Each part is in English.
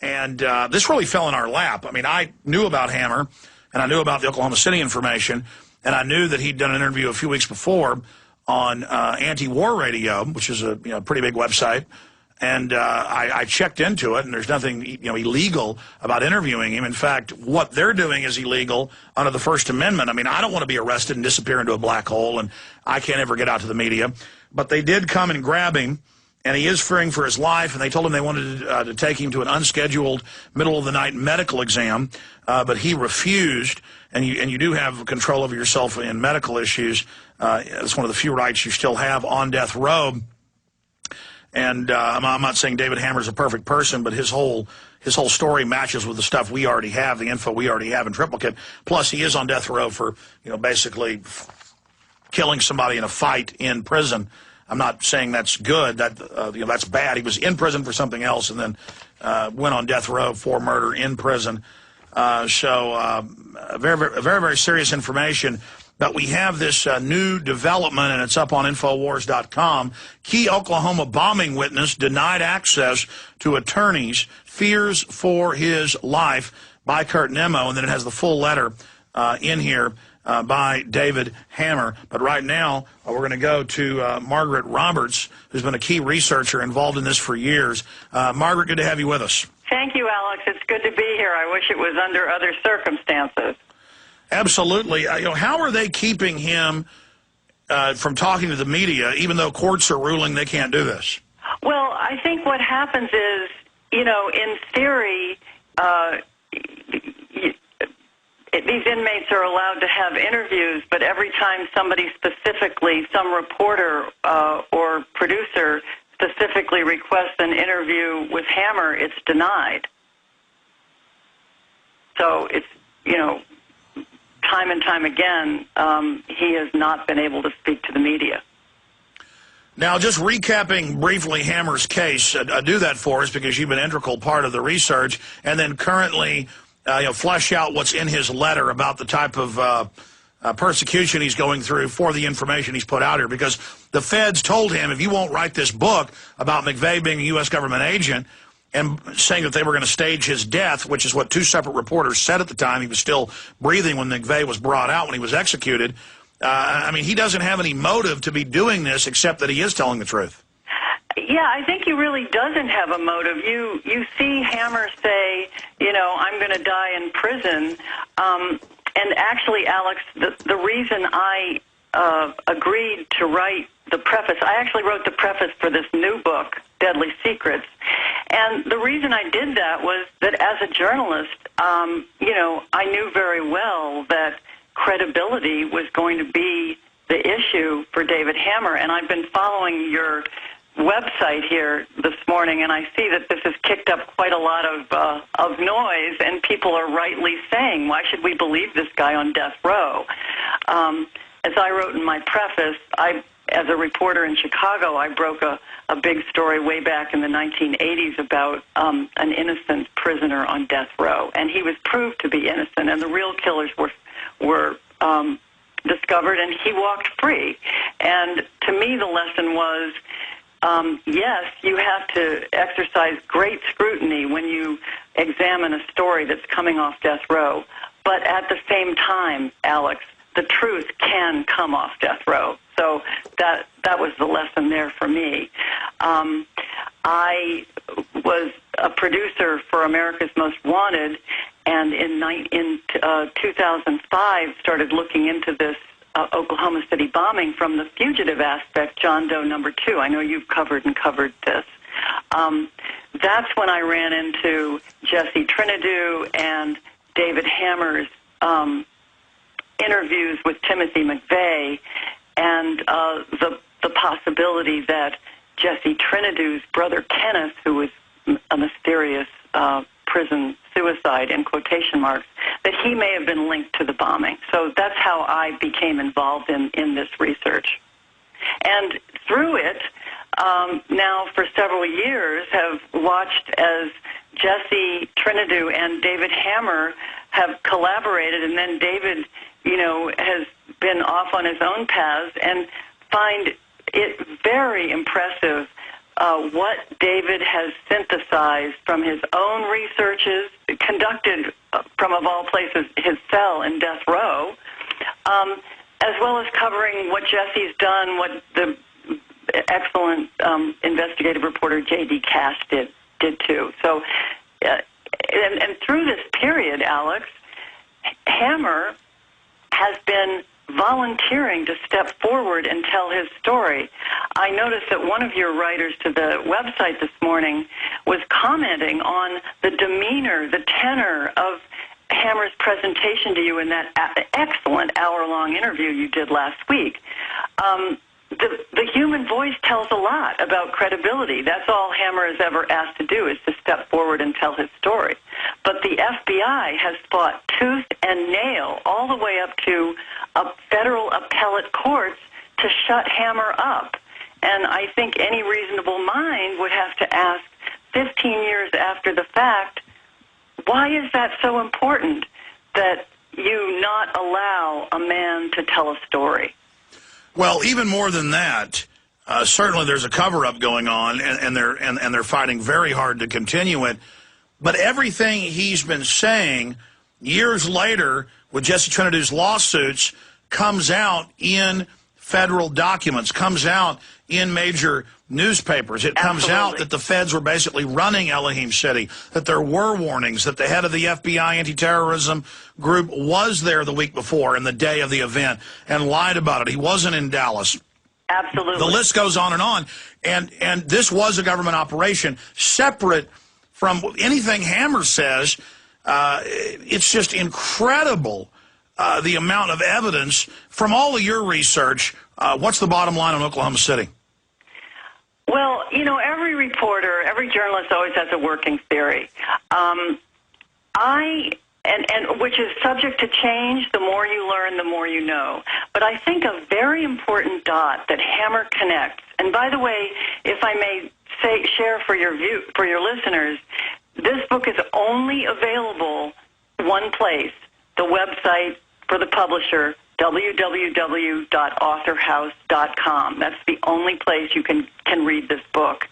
And this really fell in our lap. I mean, I knew about Hammer, and I knew about the Oklahoma City information, and I knew that he'd done an interview a few weeks before on Anti-War Radio, which is a pretty big website. And I checked into it, and there's nothing illegal about interviewing him. In fact, what they're doing is illegal under the First Amendment. I mean, I don't want to be arrested and disappear into a black hole, and I can't ever get out to the media. But they did come and grab him, and he is fearing for his life, and they told him they wanted to take him to an unscheduled middle-of-the-night medical exam, but he refused, and you do have control over yourself in medical issues. It's one of the few rights you still have on death row. And I'm not saying David Hammer's a perfect person, but his whole story matches with the stuff we already have, the info we already have in triplicate. Plus, he is on death row for, basically killing somebody in a fight in prison. I'm not saying that's good. That's bad. He was in prison for something else and then went on death row for murder in prison. So very, very serious information. But we have this new development, and it's up on Infowars.com. Key Oklahoma bombing witness denied access to attorneys, fears for his life by Kurt Nemo. And then it has the full letter in here by David Hammer. But right now, we're going to go to Margaret Roberts, who's been a key researcher involved in this for years. Margaret, good to have you with us. Thank you, Alex. It's good to be here. I wish it was under other circumstances. Absolutely. How are they keeping him from talking to the media, even though courts are ruling they can't do this? Well, I think what happens is, in theory, these inmates are allowed to have interviews, but every time somebody specifically, some reporter or producer specifically requests an interview with Hammer, it's denied. So it's, time and time again, he has not been able to speak to the media. Now, just recapping briefly Hammer's case, do that for us because you've been an integral part of the research, and then currently flesh out what's in his letter about the type of persecution he's going through for the information he's put out here, because the feds told him, if you won't write this book about McVeigh being a U.S. government agent, and saying that they were going to stage his death, which is what two separate reporters said at the time. He was still breathing when McVeigh was brought out, when he was executed. I mean, he doesn't have any motive to be doing this except that he is telling the truth. Yeah, I think he really doesn't have a motive. You see Hammer say, I'm going to die in prison. And actually, Alex, the reason I agreed to write the preface, I actually wrote the preface for this new book, Deadly Secrets. And the reason I did that was that as a journalist, I knew very well that credibility was going to be the issue for David Hammer. And I've been following your website here this morning, and I see that this has kicked up quite a lot of noise, and people are rightly saying, why should we believe this guy on death row? As I wrote in my preface, as a reporter in Chicago, I broke a big story way back in the 1980s about an innocent prisoner on death row, and he was proved to be innocent, and the real killers were discovered, and he walked free. And to me, the lesson was, yes, you have to exercise great scrutiny when you examine a story that's coming off death row, but at the same time, Alex, the truth can come off death row. So that was the lesson there for me. I was a producer for America's Most Wanted, and in 2005 started looking into this Oklahoma City bombing from the fugitive aspect, John Doe number 2. I know you've covered this. That's when I ran into Jesse Trinidu and David Hammer's interviews with Timothy McVeigh, and the possibility that Jesse Trinidu's brother Kenneth, who was a mysterious prison suicide, in quotation marks, that he may have been linked to the bombing. So that's how I became involved in this research. And through it, now for several years, have watched as Jesse Trinidu and David Hammer have collaborated, and then David, has been off on his own paths, and find it very impressive what David has synthesized from his own researches, conducted from, of all places, his cell in death row, as well as covering what Jesse's done, what the excellent investigative reporter J.D. Cash did too. So, and through this period, Alex, Hammer has been volunteering to step forward and tell his story. I noticed that one of your writers to the website this morning was commenting on the demeanor, the tenor of Hammer's presentation to you in that excellent hour-long interview you did last week. The human voice tells a lot about credibility. That's all Hammer has ever asked to do, is to step forward and tell his story. But the FBI has fought tooth and nail all the way up to federal appellate courts to shut Hammer up. And I think any reasonable mind would have to ask, 15 years after the fact, why is that so important that you not allow a man to tell a story? Well, even more than that, certainly there's a cover-up going on, and they're fighting very hard to continue it. But everything he's been saying years later with Jesse Trinity's lawsuits comes out in federal documents, comes out in major newspapers. It comes out that the feds were basically running Elohim City, that there were warnings, that the head of the FBI anti-terrorism group was there the week before and the day of the event and lied about it. He wasn't in Dallas. Absolutely. The list goes on. And this was a government operation separate from anything Hammer says. It's just incredible, the amount of evidence from all of your research. What's the bottom line on Oklahoma City? Well, you know, every reporter, every journalist always has a working theory. Which is subject to change. The more you learn, the more you know. But I think a very important dot that Hammer connects, and by the way, if I may share for your listeners, this book is only available one place, the website for the publisher, www.authorhouse.com. That's the only place you can read this book.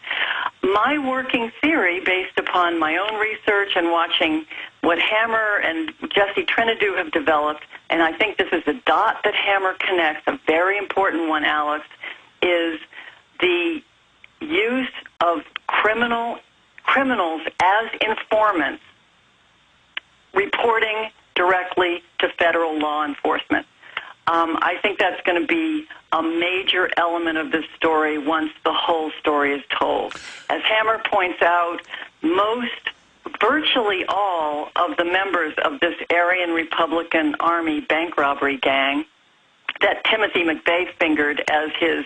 My working theory, based upon my own research and watching what Hammer and Jesse Trinity have developed, and I think this is a dot that Hammer connects, a very important one, Alex, is the use of criminals as informants reporting directly to federal law enforcement. I think that's going to be a major element of this story once the whole story is told. As Hammer points out, virtually all of the members of this Aryan Republican Army bank robbery gang that Timothy McVeigh fingered as his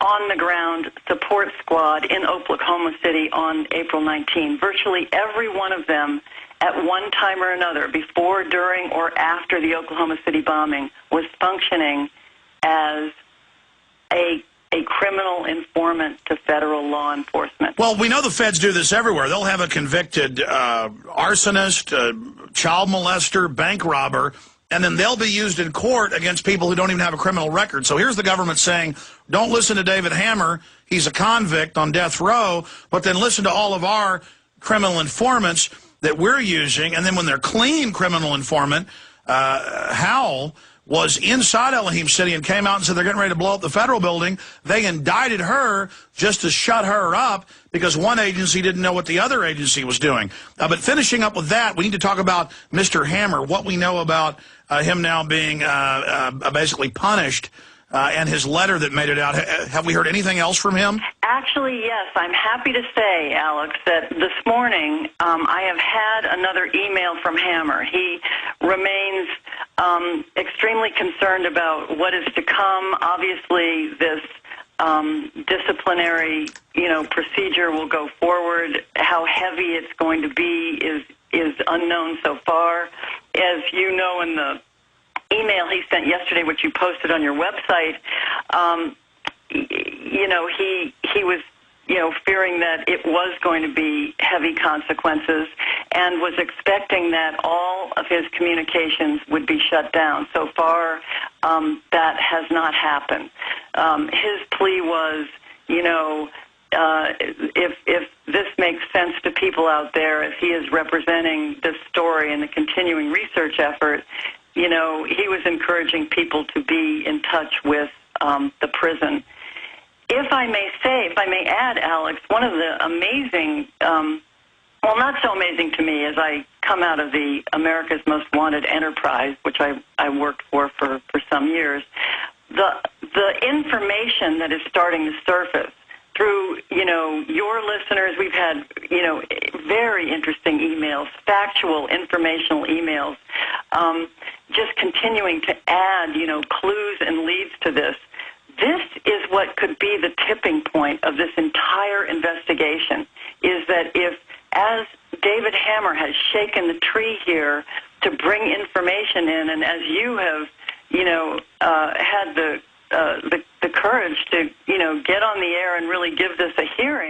on-the-ground support squad in Oklahoma City on April 19, virtually every one of them at one time or another, before, during, or after the Oklahoma City bombing, was functioning as a criminal informant to federal law enforcement. Well, we know the feds do this everywhere. They'll have a convicted arsonist, child molester, bank robber, and then they'll be used in court against people who don't even have a criminal record. So here's the government saying, don't listen to David Hammer. He's a convict on death row, but then listen to all of our criminal informants that we're using. And then when they're clean criminal informant, Howell was inside Elohim City and came out and said they're getting ready to blow up the federal building. They indicted her just to shut her up because one agency didn't know what the other agency was doing. But finishing up with that, we need to talk about Mr. Hammer, what we know about him now being basically punished, and his letter that made it out. Have we heard anything else from him? Actually, yes. I'm happy to say, Alex, that this morning I have had another email from Hammer. He remains extremely concerned about what is to come. Obviously, this disciplinary, procedure will go forward. How heavy it's going to be is unknown so far. As you know, in the email he sent yesterday, which you posted on your website, he was, fearing that it was going to be heavy consequences and was expecting that all of his communications would be shut down. So far, that has not happened. His plea was, if this makes sense to people out there, if he is representing this story and the continuing research effort, you know, he was encouraging people to be in touch with the prison. If I may add, Alex, one of the amazing, well, not so amazing to me, as I come out of the America's Most Wanted enterprise, which I worked for some years, the information that is starting to surface through, you know, your listeners. We've had, you know, very interesting emails, factual, informational emails, just continuing to add, you know, clues and leads to this. This is what could be the tipping point of this entire investigation, is that if, as David Hammer has shaken the tree here to bring information in, and as you have, you know, had the courage to, you know, get on the air and really give this a hearing,